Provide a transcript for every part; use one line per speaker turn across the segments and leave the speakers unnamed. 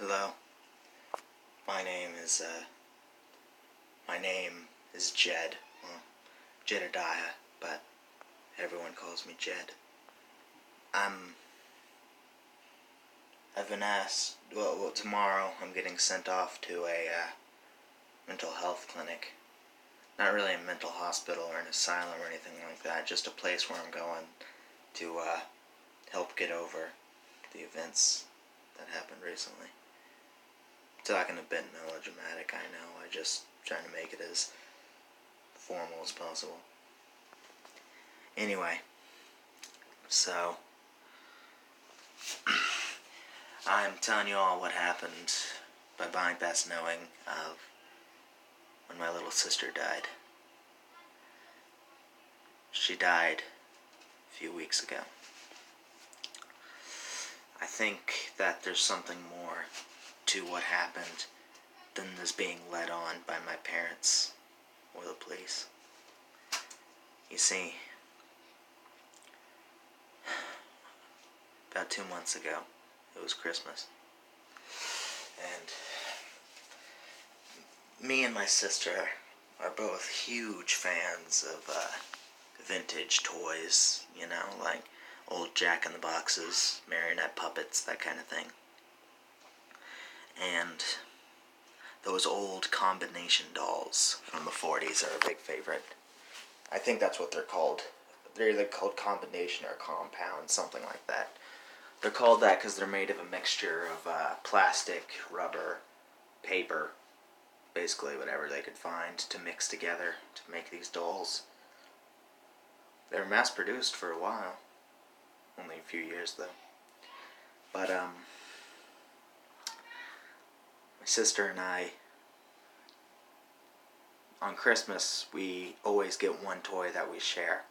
Hello. My name is Jed. Well, Jedediah, but everyone calls me Jed. I've been asked. Well, tomorrow I'm getting sent off to a mental health clinic. Not really a mental hospital or an asylum or anything like that. Just a place where I'm going to help get over the events that happened recently. Talking a bit melodramatic, I know. I just trying to make it as formal as possible. Anyway, so I'm telling you all what happened by bypass knowing of when my little sister died. She died a few weeks ago. I think that there's something more to what happened than this being led on by my parents or the police. You see, about 2 months ago, it was Christmas, and me and my sister are both huge fans of vintage toys, like old Jack-in-the-Boxes, marionette puppets, that kind of thing. And those old combination dolls from the 40s are a big favorite. I think that's what they're called. They're either called combination or compound, something like that. They're called that because they're made of a mixture of plastic, rubber, paper, basically whatever they could find to mix together to make these dolls. They were mass-produced for a while. Only a few years, though. But, my sister and I, on Christmas, we always get one toy that we share.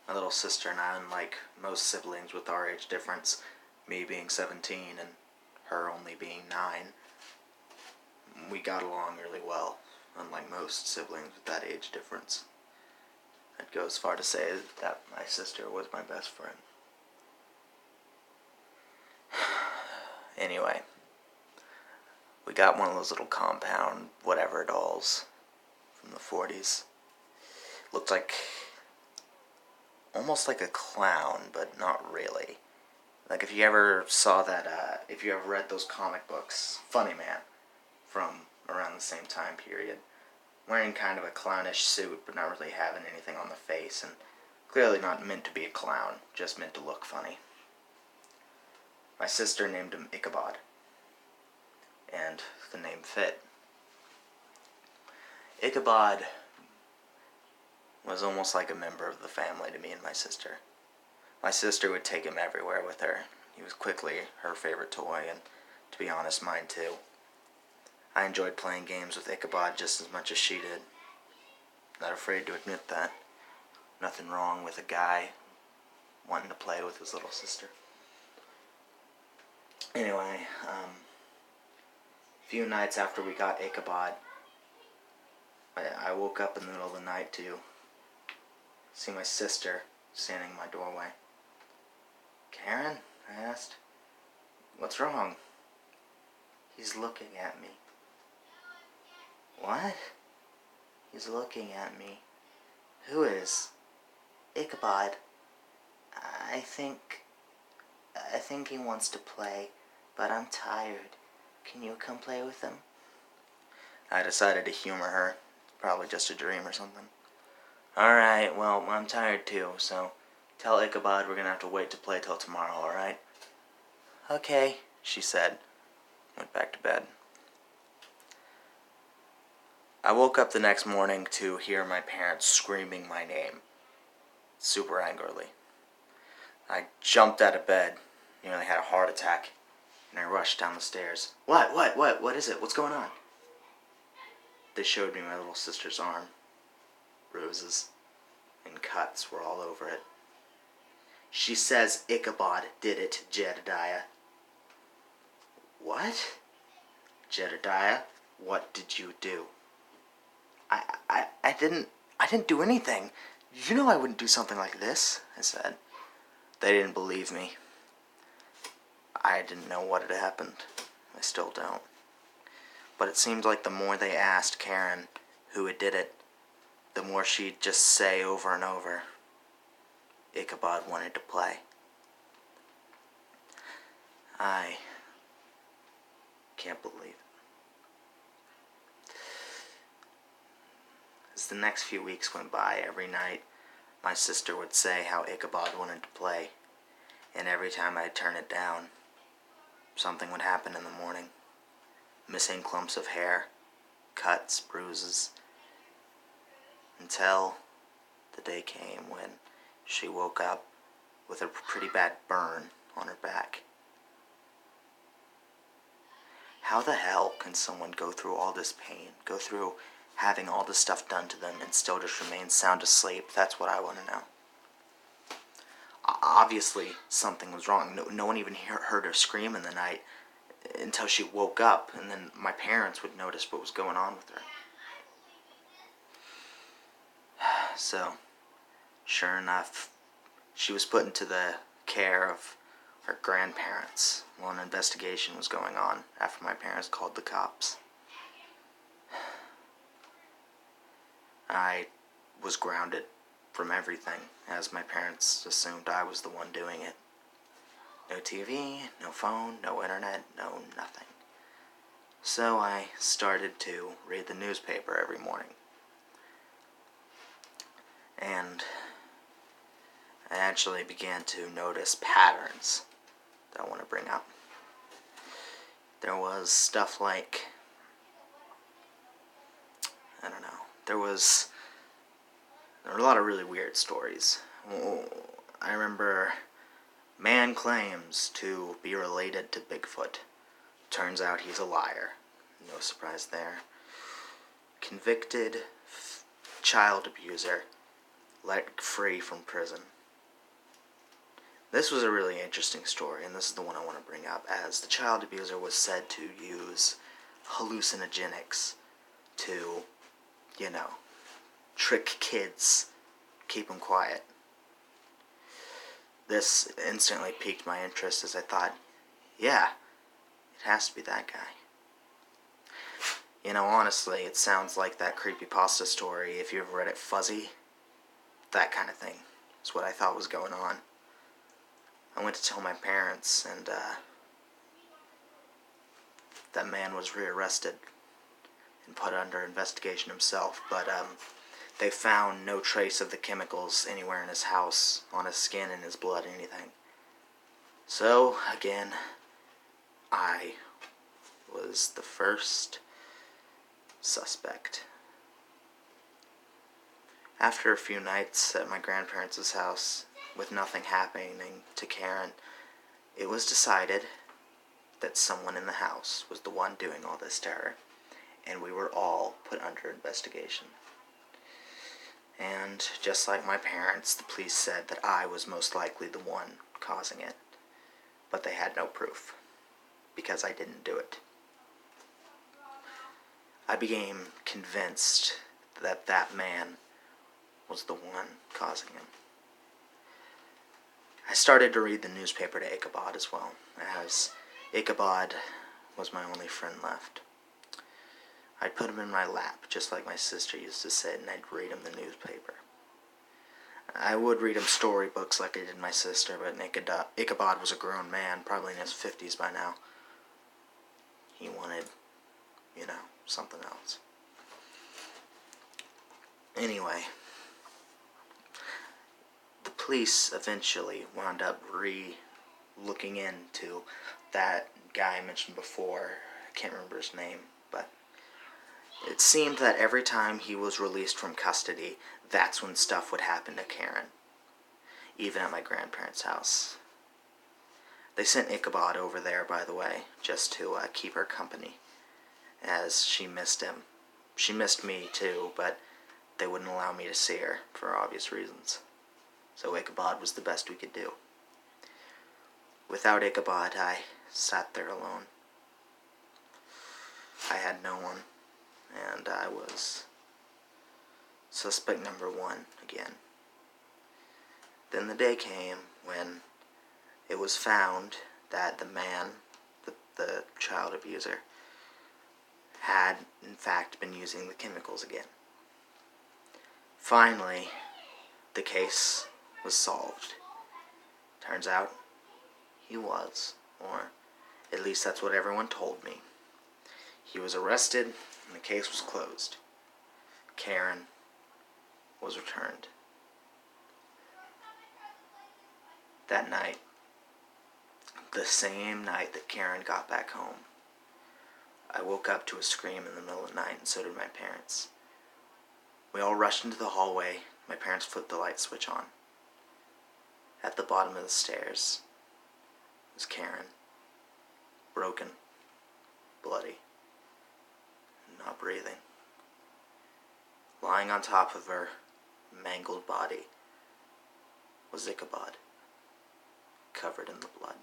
My little sister and I, unlike most siblings with our age difference, me being 17 and her only being 9, we got along really well, unlike most siblings with that age difference. I'd go as far to say that my sister was my best friend. Anyway, we got one of those little compound whatever dolls from the 40s. Looked like almost like a clown, but not really. Like if you ever saw that, if you ever read those comic books, Funny Man, from around the same time period, wearing kind of a clownish suit, but not really having anything on the face, and clearly not meant to be a clown, just meant to look funny. My sister named him Icabod, and the name fit. Icabod was almost like a member of the family to me and my sister. My sister would take him everywhere with her. He was quickly her favorite toy, and to be honest, mine too. I enjoyed playing games with Icabod just as much as she did. Not afraid to admit that. Nothing wrong with a guy wanting to play with his little sister. Anyway, a few nights after we got Icabod, I woke up in the middle of the night to see my sister standing in my doorway. "Karen?" I asked. "What's wrong?" "He's looking at me." "What?" "He's looking at me." "Who is?" "Icabod. I think he wants to play, but I'm tired. Can you come play with him?" I decided to humor her. Probably just a dream or something. "Alright, well, I'm tired too, so tell Icabod we're gonna have to wait to play till tomorrow, alright?" "Okay," she said. Went back to bed. I woke up the next morning to hear my parents screaming my name, super angrily. I jumped out of bed, nearly had a heart attack, and I rushed down the stairs. What is it? What's going on?" They showed me my little sister's arm. Bruises and cuts were all over it. "She says Icabod did it, Jedediah." "What?" "Jedediah, what did you do?" I didn't do anything. You know I wouldn't do something like this," I said. They didn't believe me. I didn't know what had happened. I still don't. But it seemed like the more they asked Karen who had did it, the more she'd just say over and over, Icabod wanted to play. I can't believe it. As the next few weeks went by, every night my sister would say how Icabod wanted to play, and every time I'd turn it down, something would happen in the morning. Missing clumps of hair, cuts, bruises, until the day came when she woke up with a pretty bad burn on her back. How the hell can someone go through all this pain, go through having all this stuff done to them, and still just remain sound asleep? That's what I want to know. Obviously, something was wrong. No one even heard her scream in the night until she woke up, and then my parents would notice what was going on with her. So, sure enough, she was put into the care of her grandparents while an investigation was going on after my parents called the cops. I was grounded from everything, as my parents assumed I was the one doing it. No TV, no phone, no internet, no nothing. So I started to read the newspaper every morning. And I actually began to notice patterns that I want to bring up. There was stuff like, I don't know, there were a lot of really weird stories. I remember, man claims to be related to Bigfoot. Turns out he's a liar. No surprise there. Convicted child abuser let free from prison. This was a really interesting story, and this is the one I want to bring up, as the child abuser was said to use hallucinogenics to, trick kids, keep them quiet. This instantly piqued my interest as I thought, yeah, it has to be that guy. Honestly, it sounds like that creepypasta story, if you ever read it, Fuzzy. That kind of thing is what I thought was going on. I went to tell my parents, and that man was rearrested and put under investigation himself, but they found no trace of the chemicals anywhere in his house, on his skin, in his blood, anything. So, again, I was the first suspect. After a few nights at my grandparents' house, with nothing happening to Karen, it was decided that someone in the house was the one doing all this to her, and we were all put under investigation. And just like my parents, the police said that I was most likely the one causing it, but they had no proof, because I didn't do it. I became convinced that that man was the one causing him. I started to read the newspaper to Icabod as well, as Icabod was my only friend left. I'd put him in my lap, just like my sister used to sit, and I'd read him the newspaper. I would read him storybooks like I did my sister, but Icabod was a grown man, probably in his 50s by now. He wanted, something else. Anyway, the police eventually wound up looking into that guy I mentioned before. I can't remember his name, but it seemed that every time he was released from custody, that's when stuff would happen to Karen, even at my grandparents' house. They sent Icabod over there, by the way, just to keep her company, as she missed him. She missed me too, but they wouldn't allow me to see her for obvious reasons. So Icabod was the best we could do. Without Icabod, I sat there alone. I had no one, and I was suspect number one again. Then the day came when it was found that the man, the the child abuser, had in fact been using the chemicals again. Finally, the case was solved. Turns out he was, or at least that's what everyone told me. He was arrested and the case was closed. Karen was returned. That night, the same night that Karen got back home, I woke up to a scream in the middle of the night, and so did my parents. We all rushed into the hallway. My parents flipped the light switch on. At the bottom of the stairs was Karen, broken, bloody, not breathing. Lying on top of her mangled body was Icabod, covered in the blood.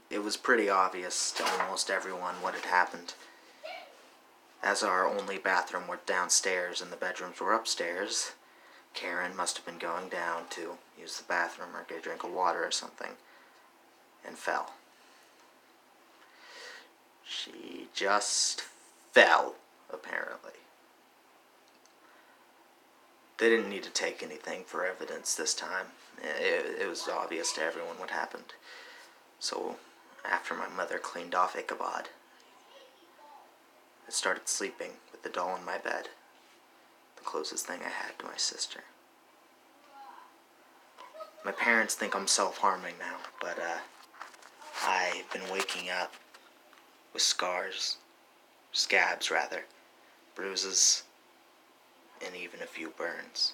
It was pretty obvious to almost everyone what had happened. As our only bathroom were downstairs and the bedrooms were upstairs, Karen must have been going down to use the bathroom or get a drink of water or something, and fell. She just fell, apparently. They didn't need to take anything for evidence this time. It was obvious to everyone what happened. So, after my mother cleaned off Icabod, I started sleeping with the doll in my bed, the closest thing I had to my sister. My parents think I'm self-harming now, but I've been waking up with scabs, bruises, and even a few burns.